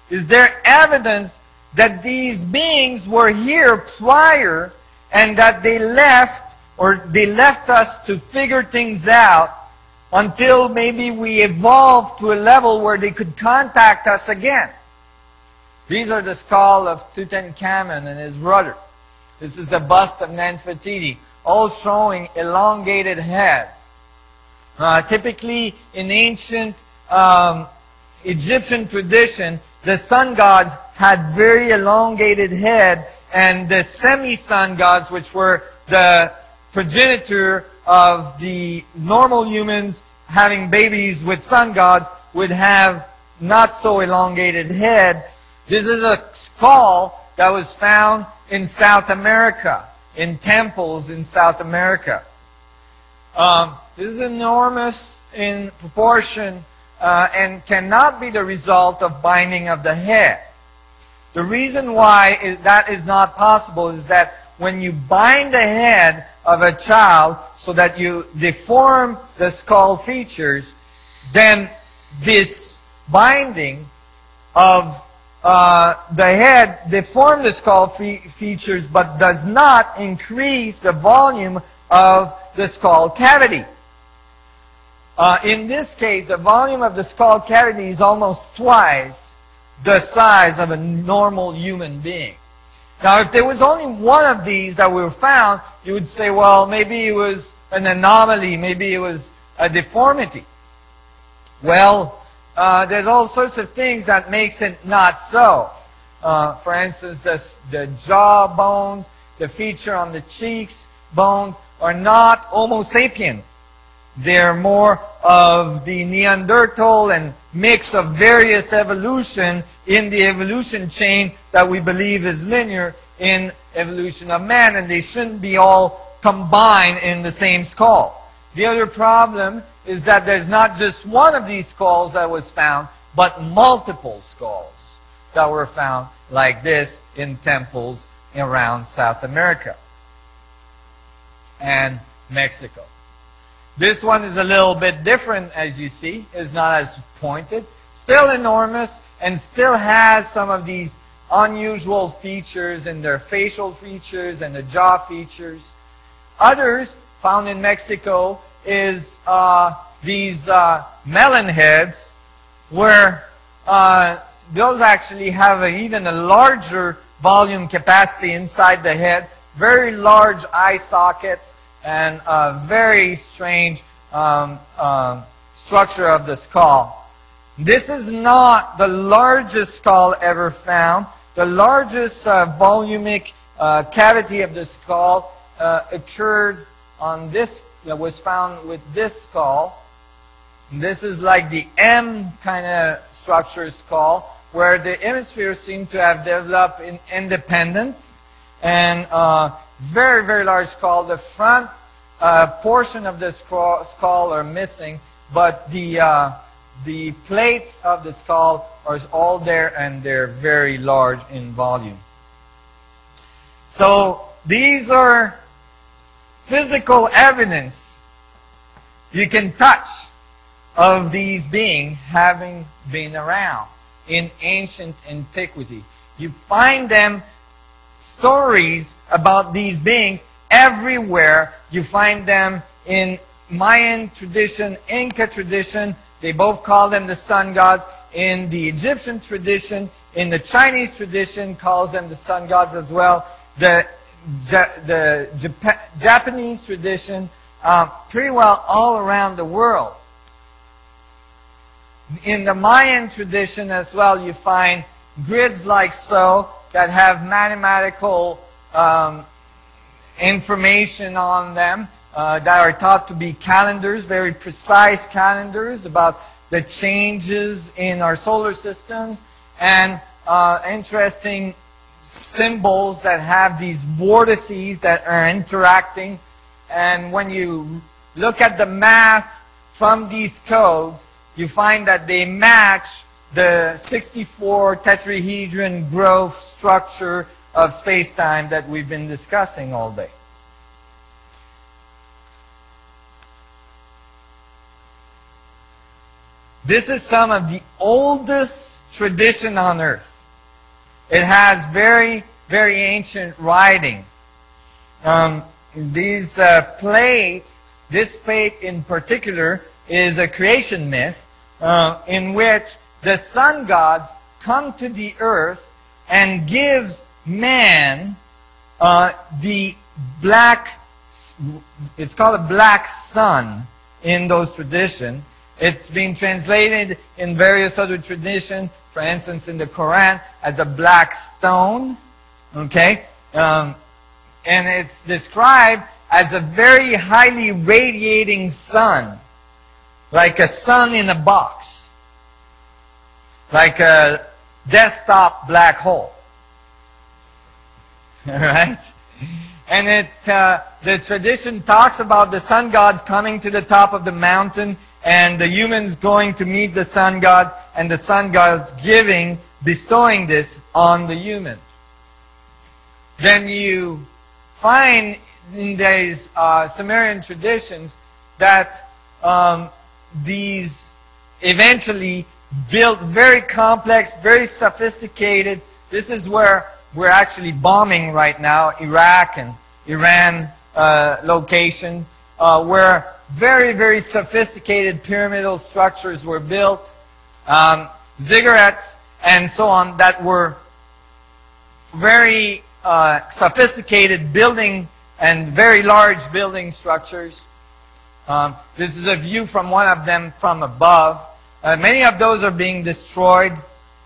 Is there evidence that these beings were here prior and that they left, or they left us to figure things out until maybe we evolved to a level where they could contact us again? These are the skull of Tutankhamun and his brother. This is the bust of Nefertiti, all showing elongated heads. Typically, in ancient Egyptian tradition, the sun gods had very elongated head, and the semi-sun gods, which were the progenitor of the normal humans having babies with sun gods, would have not so elongated head. This is a skull that was found in South America, in temples in South America. This is enormous in proportion and cannot be the result of binding of the head. The reason why that is not possible is that when you bind the head of a child so that you deform the skull features, then this binding of the head deforms the skull features but does not increase the volume of the skull cavity. In this case, the volume of the skull cavity is almost twice the size of a normal human being. Now, if there was only one of these that were found, you would say, well, maybe it was an anomaly, maybe it was a deformity. Well, there's all sorts of things that makes it not so. For instance, the jaw bones, the feature on the cheeks bones are not Homo sapien. They're more of the Neanderthal and mix of various evolution in the evolution chain that we believe is linear in evolution of man, and they shouldn't be all combined in the same skull. The other problem is that there's not just one of these skulls that was found, but multiple skulls that were found like this in temples around South America and Mexico. This one is a little bit different, as you see. It's not as pointed. Still enormous, and still has some of these unusual features in their facial features and the jaw features. Others, found in Mexico, is these melon heads, where those actually have even a larger volume capacity inside the head, very large eye sockets, and a very strange structure of the skull. This is not the largest skull ever found. The largest volumic cavity of the skull occurred on this, was found with this skull. This is like the M kind of structure skull, where the hemispheres seem to have developed in independence, and very, very large skull. The front portion of the skull are missing, but the plates of the skull are all there, and they're very large in volume. So these are physical evidence you can touch of these beings having been around in ancient antiquity. You find them, stories about these beings, everywhere. You find them in Mayan tradition, Inca tradition. They both call them the sun gods. In the Egyptian tradition, in the Chinese tradition, calls them the sun gods as well. The Japanese tradition, pretty well all around the world. In the Mayan tradition as well, you find grids like so that have mathematical information on them that are thought to be calendars, very precise calendars about the changes in our solar systems, and interesting symbols that have these vortices that are interacting. And when you look at the math from these codes, you find that they match the 64 tetrahedron growth structure of space-time that we've been discussing all day. This is some of the oldest tradition on earth. It has very, very ancient writing. These plates, this plate in particular, is a creation myth in which the sun gods come to the earth and gives man the black, it's called a black sun in those traditions. It's been translated in various other traditions, for instance in the Quran, as a black stone. Okay? And it's described as a very highly radiating sun. Like a sun in a box. Like a desktop black hole. Alright? And the tradition talks about the sun gods coming to the top of the mountain and the humans going to meet the sun gods and the sun gods bestowing this on the humans. Then you find in these Sumerian traditions that these eventually built very complex, very sophisticated. This is where we're actually bombing right now, Iraq and Iran location, where very, very sophisticated pyramidal structures were built, ziggurats and so on, that were very sophisticated building and very large building structures. This is a view from one of them from above. Many of those are being destroyed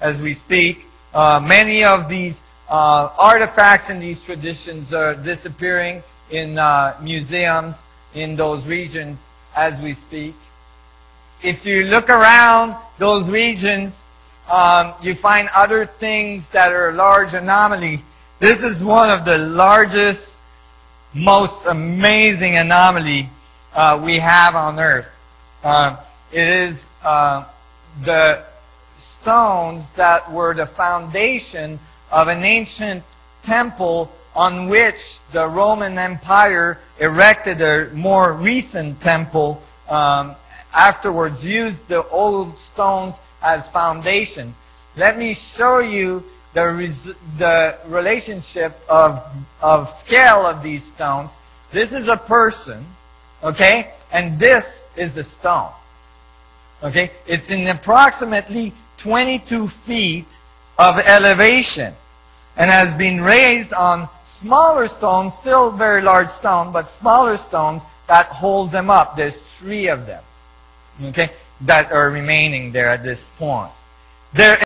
as we speak. Many of these artifacts in these traditions are disappearing in museums in those regions as we speak. If you look around those regions, you find other things that are large anomalies. This is one of the largest, most amazing anomaly we have on earth. It is the stones that were the foundation of an ancient temple on which the Roman Empire erected a more recent temple. Afterwards used the old stones as foundation. Let me show you the relationship of scale of these stones. This is a person, okay, and this is the stone. Okay, it's in approximately 22 feet of elevation and has been raised on smaller stones, still very large stone, but smaller stones that holds them up. There's 3 of them, okay, that are remaining there at this point. There